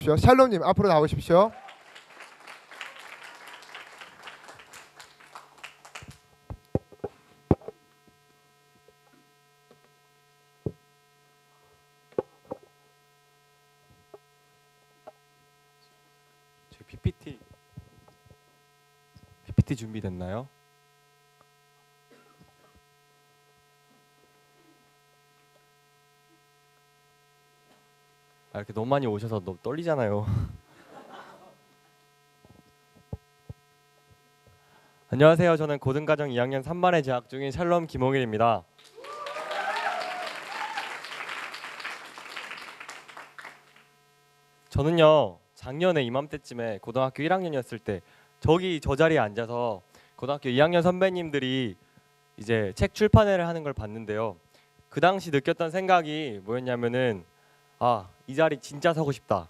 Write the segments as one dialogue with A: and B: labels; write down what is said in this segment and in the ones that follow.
A: 나오십시오. 샬롬님 앞으로 나오십시오.
B: 제 PPT 준비됐나요? 이렇게 너무 많이 오셔서 너무 떨리잖아요. 안녕하세요. 저는 고등과정 2학년 3반에 재학 중인 샬롬 김홍일입니다. 저는요, 작년에 이맘때쯤에 고등학교 1학년이었을 때 저 자리에 앉아서 고등학교 2학년 선배님들이 이제 책 출판회를 하는 걸 봤는데요. 그 당시 느꼈던 생각이 뭐였냐면은 이 자리 진짜 서고 싶다.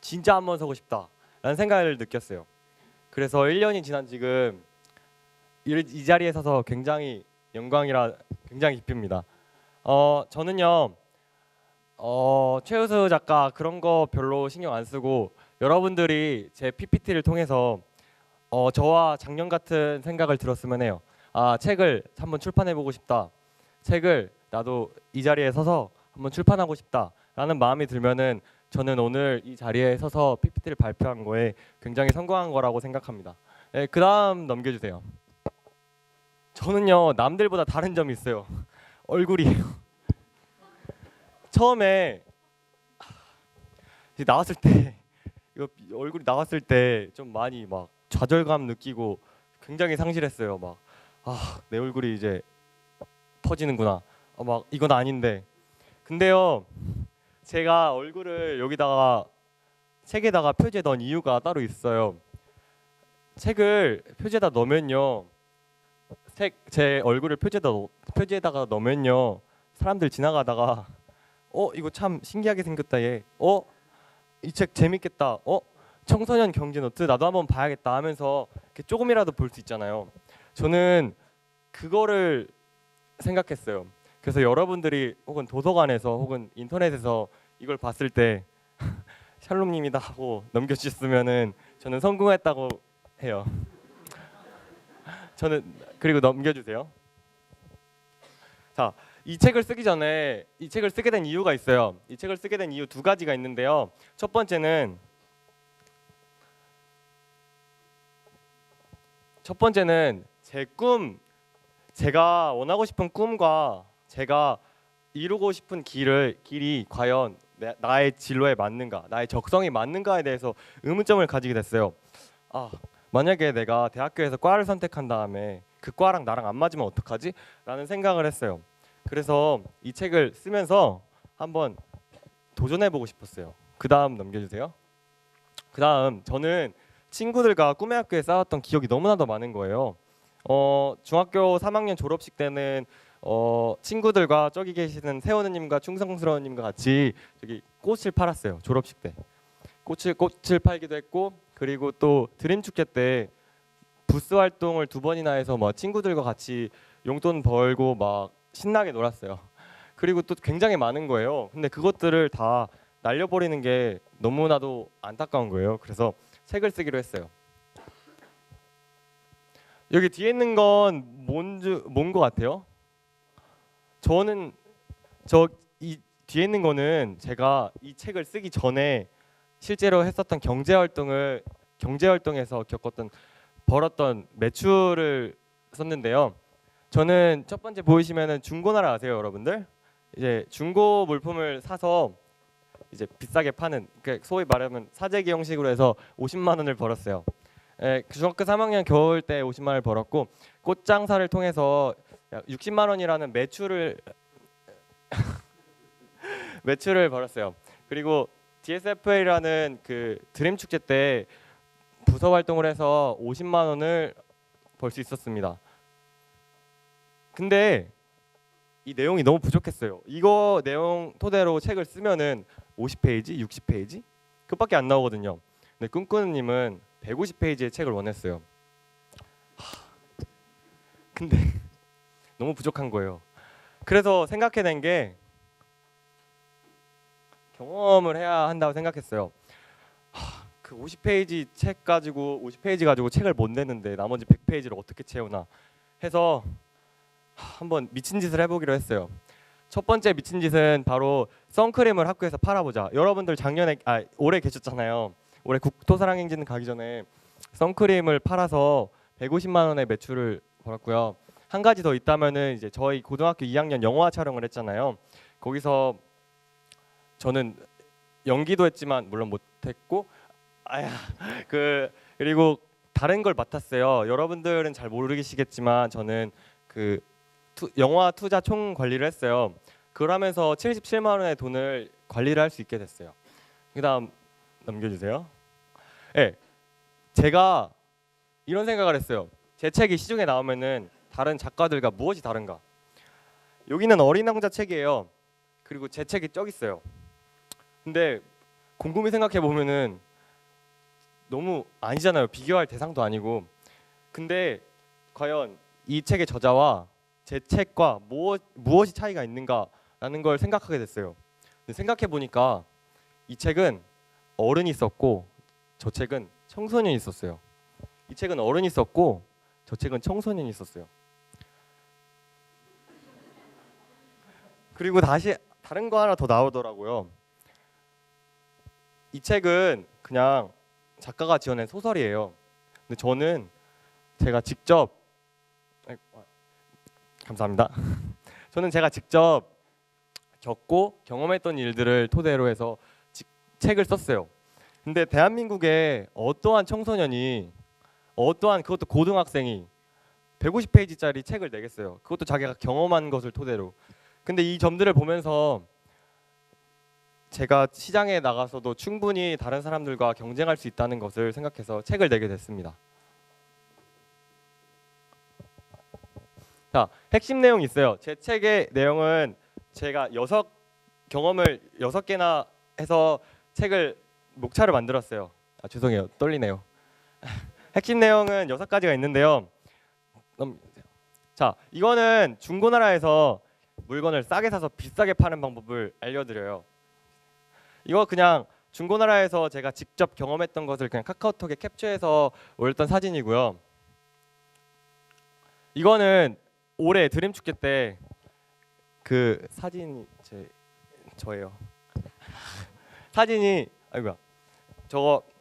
B: 진짜 한번 서고 싶다. 라는 생각을 느꼈어요. 그래서 1년이 지난 지금 이 자리에 서서 굉장히 영광이라 굉장히 기쁩니다. 저는요, 최우수 작가 그런 거 별로 신경 안 쓰고 여러분들이 제 PPT를 통해서 저와 작년 같은 생각을 들었으면 해요. 책을 한번 출판해 보고 싶다. 책을 나도 이 자리에 서서 한번 출판하고 싶다. 라는 마음이 들면은 저는 오늘 이 자리에 서서 PPT를 발표한 거에 굉장히 성공한 거라고 생각합니다. 네, 그 다음 넘겨주세요. 저는요, 남들보다 다른 점이 있어요. 얼굴이에요. 처음에 나왔을 때 이거 얼굴이 나왔을 때 좀 많이 막 좌절감 느끼고 굉장히 상실했어요. 막 내 얼굴이 이제 터지는구나. 막 이건 아닌데. 근데요, 제가 얼굴을 여기다가 책에다가 표지에 넣은 이유가 따로 있어요. 책을 표지에다 넣으면요, 제 얼굴을 표지에다가 넣으면요, 사람들 지나가다가 이거 참 신기하게 생겼다 얘. 이 책 재밌겠다. 청소년 경제 노트 나도 한번 봐야겠다 하면서 이렇게 조금이라도 볼 수 있잖아요. 저는 그거를 생각했어요. 그래서 여러분들이 혹은 도서관에서 혹은 인터넷에서 이걸 봤을 때 샬롬님이다 하고 넘겨주셨으면은 저는 성공했다고 해요. 그리고 넘겨주세요. 자, 이 책을 쓰기 전에 이 책을 쓰게 된 이유가 있어요. 이 책을 쓰게 된 이유 두 가지가 있는데요. 첫 번째는 제가 원하고 싶은 꿈과 제가 이루고 싶은 길이 과연 나의 진로에 맞는가, 나의 적성이 맞는가에 대해서 의문점을 가지게 됐어요. 만약에 내가 대학교에서 과를 선택한 다음에 그 과랑 나랑 안 맞으면 어떡하지? 라는 생각을 했어요. 그래서 이 책을 쓰면서 한번 도전해보고 싶었어요. 그 다음 넘겨주세요. 그 다음 저는 친구들과 꿈의 학교에 쌓았던 기억이 너무나도 많은 거예요. 중학교 3학년 졸업식 때는 친구들과 저기 계시는 세원우님과 충성스러운님과 같이 저기 꽃을 팔았어요. 졸업식 때 꽃을 팔기도 했고, 그리고 또 드림 축제 때 부스 활동을 2번이나 해서 막 친구들과 같이 용돈 벌고 막 신나게 놀았어요. 그리고 또 굉장히 많은 거예요. 근데 그것들을 다 날려버리는 게 너무나도 안타까운 거예요. 그래서 책을 쓰기로 했어요. 여기 뒤에 있는 건 뭔 거 같아요? 이 뒤에 있는 거는 제가 이 책을 쓰기 전에 실제로 했었던 경제활동에서 벌었던 매출을 썼는데요. 저는 첫 번째 보이시면은 중고나라 아세요, 여러분들? 이제 중고 물품을 사서 이제 비싸게 파는, 소위 말하면 사재기 형식으로 해서 50만 원을 벌었어요. 중학교 3학년 겨울 때 50만 원을 벌었고, 꽃장사를 통해서 약 60만 원이라는 매출을 벌었어요. 그리고 DSFA라는 그 드림 축제 때 부서 활동을 해서 50만 원을 벌 수 있었습니다. 근데 이 내용이 너무 부족했어요. 이거 내용 토대로 책을 쓰면은 50페이지, 60페이지 그밖에 안 나오거든요. 근데 꿈꾸는님은 150페이지의 책을 원했어요. 근데 너무 부족한 거예요. 그래서 생각해낸 게 경험을 해야 한다고 생각했어요. 그 50페이지 가지고 책을 못 내는데 나머지 100페이지를 어떻게 채우나 해서 한번 미친 짓을 해보기로 했어요. 첫 번째 미친 짓은 바로 선크림을 학교에서 팔아보자. 여러분들 올해 계셨잖아요. 올해 국토사랑행진 가기 전에 선크림을 팔아서 150만 원의 매출을 벌었고요. 한 가지 더 있다면은 이제 저희 고등학교 2학년 영화 촬영을 했잖아요. 거기서 저는 연기도 했지만 물론 못했고 그리고 다른 걸 맡았어요. 여러분들은 잘 모르시겠지만 저는 그 영화 투자 총 관리를 했어요. 그러면서 77만 원의 돈을 관리를 할 수 있게 됐어요. 그다음 넘겨주세요. 네, 제가 이런 생각을 했어요. 제 책이 시중에 나오면은 다른 작가들과 무엇이 다른가? 여기는 어린 왕자 책이에요. 그리고 제 책이 저기 있어요. 근데 곰곰이 생각해 보면은 너무 아니잖아요. 비교할 대상도 아니고. 근데 과연 이 책의 저자와 제 책과 무엇이 차이가 있는가라는 걸 생각하게 됐어요. 근데 생각해 보니까 이 책은 어른이 썼고 저 책은 청소년이 썼어요. 이 책은 어른이 썼고 저 책은 청소년이 썼어요. 그리고 다시 다른 거 하나 더 나오더라고요. 이 책은 그냥 작가가 지어낸 소설이에요. 근데 저는 제가 직접 감사합니다. 저는 제가 직접 겪고 경험했던 일들을 토대로 해서 책을 썼어요. 근데 대한민국에 어떠한 청소년이 그것도 고등학생이 150페이지짜리 책을 내겠어요. 그것도 자기가 경험한 것을 토대로. 근데 이 점들을 보면서 제가 시장에 나가서도 충분히 다른 사람들과 경쟁할 수 있다는 것을 생각해서 책을 내게 됐습니다. 자, 핵심 내용이 있어요. 제 책의 내용은 제가 경험을 6개나 해서 목차를 만들었어요. 죄송해요. 떨리네요. 핵심 내용은 6가지가 있는데요. 자, 이거는 중고나라에서 물건을 싸게 사서 비싸게 파는 방법을 알려드려요. 이거 그냥 중고나라에서 제가 직접 경험했던 것을 그냥 카카오톡에 캡처해서 올렸던 사진이고요. 이거는 올해 드림 축제 때 그 사진이 저예요. 사진이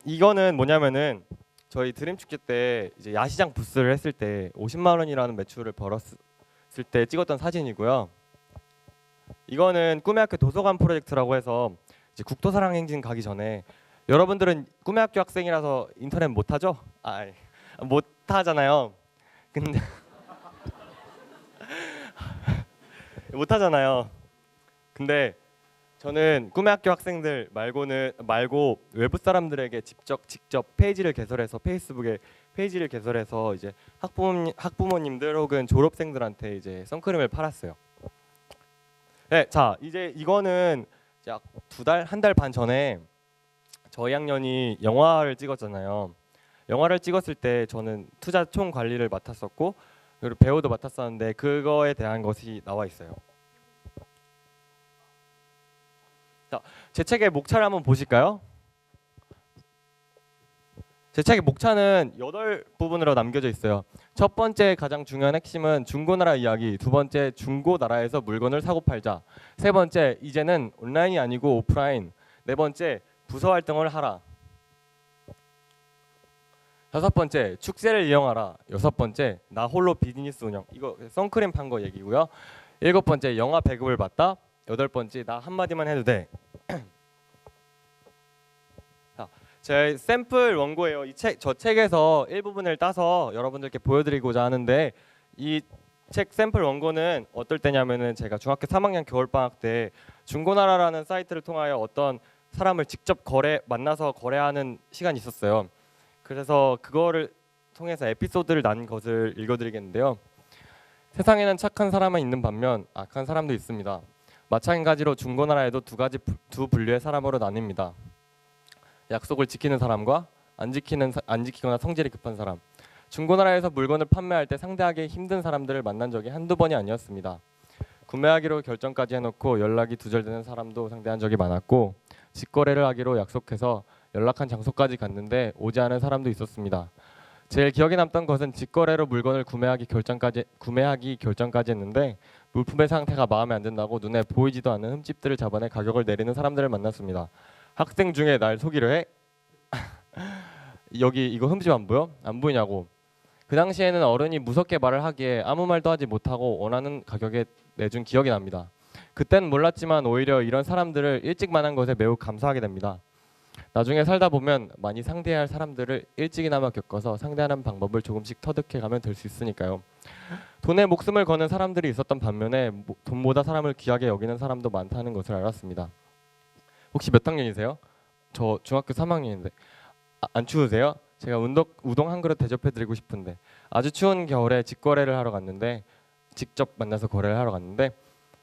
B: 이거는 뭐냐면은 저희 드림 축제 때 이제 야시장 부스를 했을 때 50만 원이라는 매출을 벌었을 때 찍었던 사진이고요. 이거는 꿈의 학교 도서관 프로젝트라고 해서 이제 국토사랑행진 가기 전에 여러분들은 꿈의 학교 학생이라서 인터넷 못 하죠? 못 하잖아요. 근데 못 하잖아요. 근데 저는 꿈의 학교 학생들 말고 외부 사람들에게 직접 페이지를 개설해서 페이스북에 페이지를 개설해서 이제 학부모님들 혹은 졸업생들한테 이제 선크림을 팔았어요. 네, 자 이제 이거는 약 한 달 반 전에 저희 학년이 영화를 찍었잖아요. 영화를 찍었을 때 저는 투자 총 관리를 맡았었고 그리고 배우도 맡았었는데 그거에 대한 것이 나와 있어요. 자, 제 책의 목차를 한번 보실까요? 제 책의 목차는 8부분으로 남겨져 있어요. 첫 번째 가장 중요한 핵심은 중고나라 이야기, 두 번째 중고나라에서 물건을 사고 팔자, 세 번째 이제는 온라인이 아니고 오프라인, 네 번째 부서 활동을 하라, 다섯 번째 축제를 이용하라, 여섯 번째 나 홀로 비즈니스 운영, 이거 선크림 판 거 얘기고요. 일곱 번째 영화 배급을 받다, 여덟 번째 나 한마디만 해도 돼. 제 샘플 원고예요. 저 책에서 일부분을 따서 여러분들께 보여드리고자 하는데 이 책 샘플 원고는 어떨 때냐면은 제가 중학교 3학년 겨울방학 때 중고나라라는 사이트를 통하여 어떤 사람을 직접 만나서 거래하는 시간이 있었어요. 그래서 그거를 통해서 에피소드를 난 것을 읽어드리겠는데요. 세상에는 착한 사람은 있는 반면 악한 사람도 있습니다. 마찬가지로 중고나라에도 두 분류의 사람으로 나뉩니다. 약속을 지키는 사람과 안 지키거나 성질이 급한 사람. 중고나라에서 물건을 판매할 때 상대하기 힘든 사람들을 만난 적이 한두 번이 아니었습니다. 구매하기로 결정까지 해놓고 연락이 두절되는 사람도 상대한 적이 많았고 직거래를 하기로 약속해서 연락한 장소까지 갔는데 오지 않은 사람도 있었습니다. 제일 기억에 남던 것은 직거래로 물건을 구매하기 결정까지 했는데 물품의 상태가 마음에 안 든다고 눈에 보이지도 않는 흠집들을 잡아내 가격을 내리는 사람들을 만났습니다. 학생 중에 날 속이려 해? 여기 이거 흠집 안 보여? 안 보이냐고. 그 당시에는 어른이 무섭게 말을 하기에 아무 말도 하지 못하고 원하는 가격에 내준 기억이 납니다. 그땐 몰랐지만 오히려 이런 사람들을 일찍 만난 것에 매우 감사하게 됩니다. 나중에 살다 보면 많이 상대해야 할 사람들을 일찍이나마 겪어서 상대하는 방법을 조금씩 터득해가면 될 수 있으니까요. 돈에 목숨을 거는 사람들이 있었던 반면에 돈보다 사람을 귀하게 여기는 사람도 많다는 것을 알았습니다. 혹시 몇 학년이세요? 저 중학교 3학년인데 안 추우세요? 제가 우동 한 그릇 대접해드리고 싶은데 아주 추운 겨울에 직거래를 하러 갔는데 직접 만나서 거래를 하러 갔는데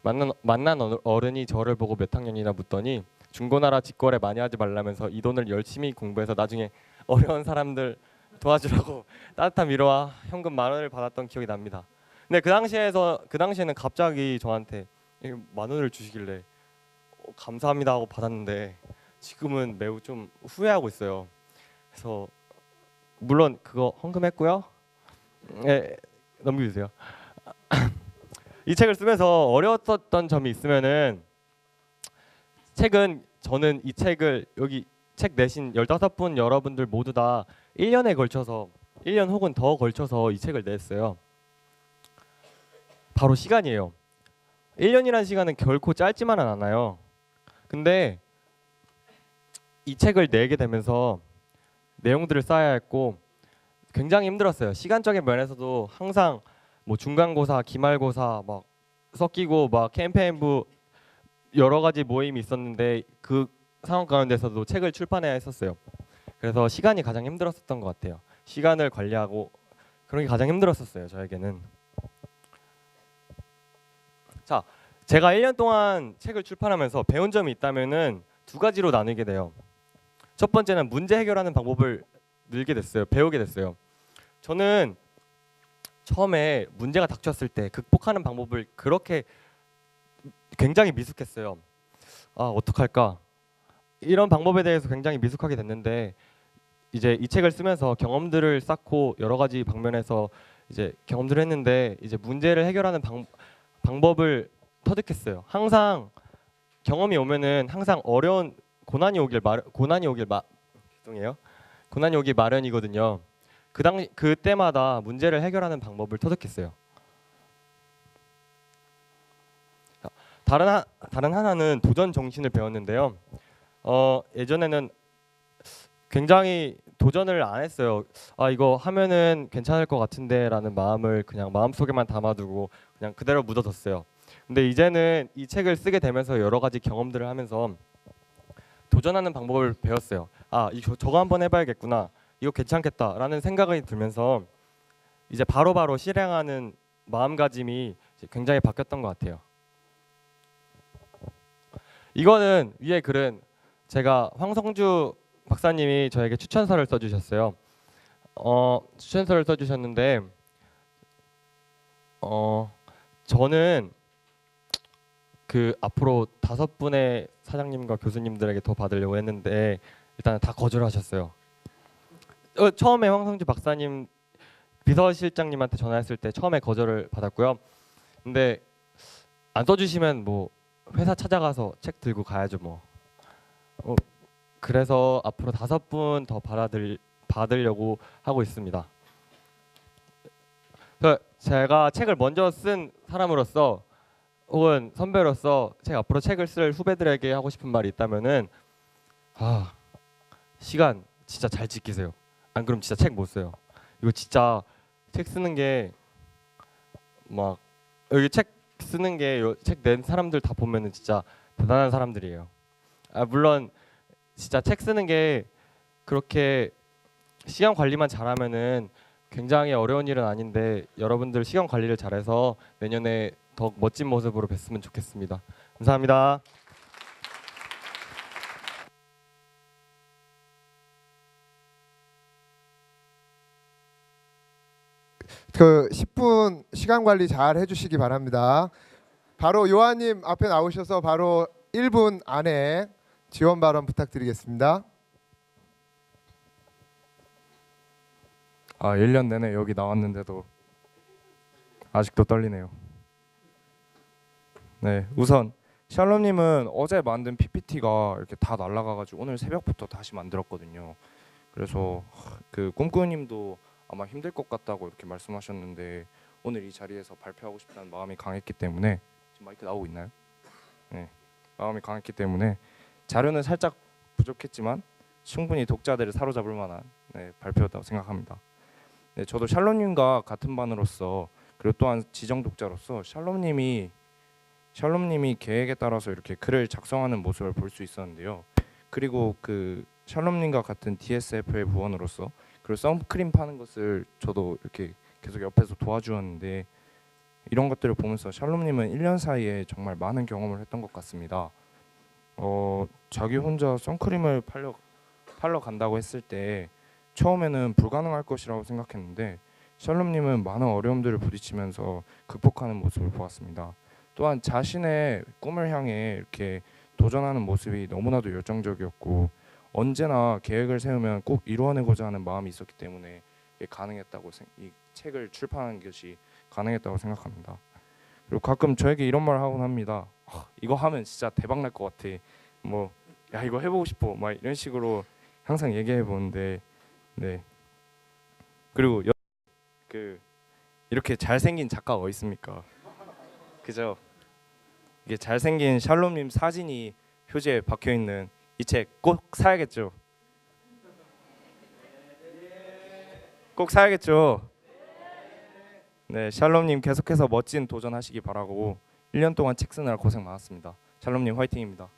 B: 만난 어른이 저를 보고 몇 학년이나 묻더니 중고나라 직거래 많이 하지 말라면서 이 돈을 열심히 공부해서 나중에 어려운 사람들 도와주라고 따뜻한 위로와 현금 10,000원을 받았던 기억이 납니다. 근데 그 당시에는 갑자기 저한테 10,000원을 주시길래 감사합니다 하고 받았는데 지금은 매우 좀 후회하고 있어요. 그래서 물론 그거 헌금했고요. 네, 넘겨주세요. 이 책을 쓰면서 어려웠던 점이 있으면은 저는 이 책을 여기 책 내신 15분 여러분들 모두 다 1년에 걸쳐서 1년 혹은 더 걸쳐서 이 책을 냈어요. 바로 시간이에요. 1년이라는 시간은 결코 짧지만은 않아요. 근데 이 책을 내게 되면서 내용들을 쌓아야 했고 굉장히 힘들었어요. 시간적인 면에서도 항상 뭐 중간고사, 기말고사 막 섞이고 막 캠페인부 여러 가지 모임이 있었는데 그 상황 가운데서도 책을 출판해야 했었어요. 그래서 시간이 가장 힘들었었던 것 같아요. 시간을 관리하고 그런 게 가장 힘들었었어요. 저에게는. 자, 제가 1년 동안 책을 출판하면서 배운 점이 있다면은 두 가지로 나누게 돼요. 첫 번째는 문제 해결하는 방법을 배우게 됐어요. 저는 처음에 문제가 닥쳤을 때 극복하는 방법을 그렇게 굉장히 미숙했어요. 어떡할까? 이런 방법에 대해서 굉장히 미숙하게 됐는데 이제 이 책을 쓰면서 경험들을 쌓고 여러 가지 방면에서 이제 경험들을 했는데 이제 문제를 해결하는 방법을 터득했어요. 항상 경험이 오면은 항상 어려운 고난이 오길 마련이거든요. 그때마다 문제를 해결하는 방법을 터득했어요. 다른 하나는 도전 정신을 배웠는데요. 예전에는 굉장히 도전을 안 했어요. 이거 하면은 괜찮을 것 같은데라는 마음을 그냥 마음속에만 담아두고 그냥 그대로 묻어뒀어요. 근데 이제는 이 책을 쓰게 되면서 여러 가지 경험들을 하면서 도전하는 방법을 배웠어요. 저거 한번 해봐야겠구나. 이거 괜찮겠다라는 생각이 들면서 이제 바로바로 실행하는 마음가짐이 이제 굉장히 바뀌었던 것 같아요. 이거는 위에 글은 제가 황성주 박사님이 저에게 추천서를 써주셨어요. 추천서를 써주셨는데 저는 그 앞으로 5분의 사장님과 교수님들에게 더 받으려고 했는데 일단 다 거절하셨어요. 처음에 황성주 박사님 비서실장님한테 전화했을 때 처음에 거절을 받았고요. 근데 안 써주시면 뭐 회사 찾아가서 책 들고 가야죠 뭐. 그래서 앞으로 5분 더 받으려고 하고 있습니다. 제가 책을 먼저 쓴 사람으로서 혹은 선배로서 제가 앞으로 책을 쓸 후배들에게 하고 싶은 말이 있다면은 시간 진짜 잘 지키세요. 안 그럼 진짜 책 못 써요. 이거 진짜 책 쓰는 게 막 여기 책 쓰는 게 책 낸 사람들 다 보면은 진짜 대단한 사람들이에요. 물론 진짜 책 쓰는 게 그렇게 시간 관리만 잘하면은 굉장히 어려운 일은 아닌데 여러분들 시간 관리를 잘해서 내년에 더 멋진 모습으로 뵀으면 좋겠습니다. 감사합니다.
A: 그 10분 시간 관리 잘 해주시기 바랍니다. 바로 요한님 앞에 나오셔서 바로 1분 안에 지원 발언 부탁드리겠습니다.
C: 1년 내내 여기 나왔는데도 아직도 떨리네요. 네, 우선 샬롬님은 어제 만든 PPT가 이렇게 다 날라가가지고 오늘 새벽부터 다시 만들었거든요. 그래서 그 꿈꾸님도 아마 힘들 것 같다고 이렇게 말씀하셨는데 오늘 이 자리에서 발표하고 싶다는 마음이 강했기 때문에 지금 마이크 나오고 있나요? 네, 마음이 강했기 때문에 자료는 살짝 부족했지만 충분히 독자들을 사로잡을 만한 발표였다고 생각합니다. 네, 저도 샬롬님과 같은 반으로서 그리고 또한 지정 독자로서 샬롬님이 계획에 따라서 이렇게 글을 작성하는 모습을 볼 수 있었는데요. 그리고 그 샬롬님과 같은 DSF의 부원으로서 그리고 선크림 파는 것을 저도 이렇게 계속 옆에서 도와주었는데 이런 것들을 보면서 샬롬님은 1년 사이에 정말 많은 경험을 했던 것 같습니다. 자기 혼자 선크림을 팔러 간다고 했을 때 처음에는 불가능할 것이라고 생각했는데 샬롬님은 많은 어려움들을 부딪히면서 극복하는 모습을 보았습니다. 또한 자신의 꿈을 향해 이렇게 도전하는 모습이 너무나도 열정적이었고 언제나 계획을 세우면 꼭 이루어내고자 하는 마음이 있었기 때문에 이게 이 책을 출판하는 것이 가능했다고 생각합니다. 그리고 가끔 저에게 이런 말을 하곤 합니다. 이거 하면 진짜 대박 날 것 같아. 뭐 야 이거 해보고 싶어. 막 이런 식으로 항상 얘기해 보는데 네. 그리고 이렇게 잘생긴 작가가 어디 있습니까? 그죠? 이게 잘생긴 샬롬님 사진이 표지에 박혀 있는 이 책 꼭 사야겠죠? 꼭 사야겠죠? 네, 샬롬님 계속해서 멋진 도전하시기 바라고 1년 동안 책 쓰느라 고생 많았습니다. 샬롬님 화이팅입니다.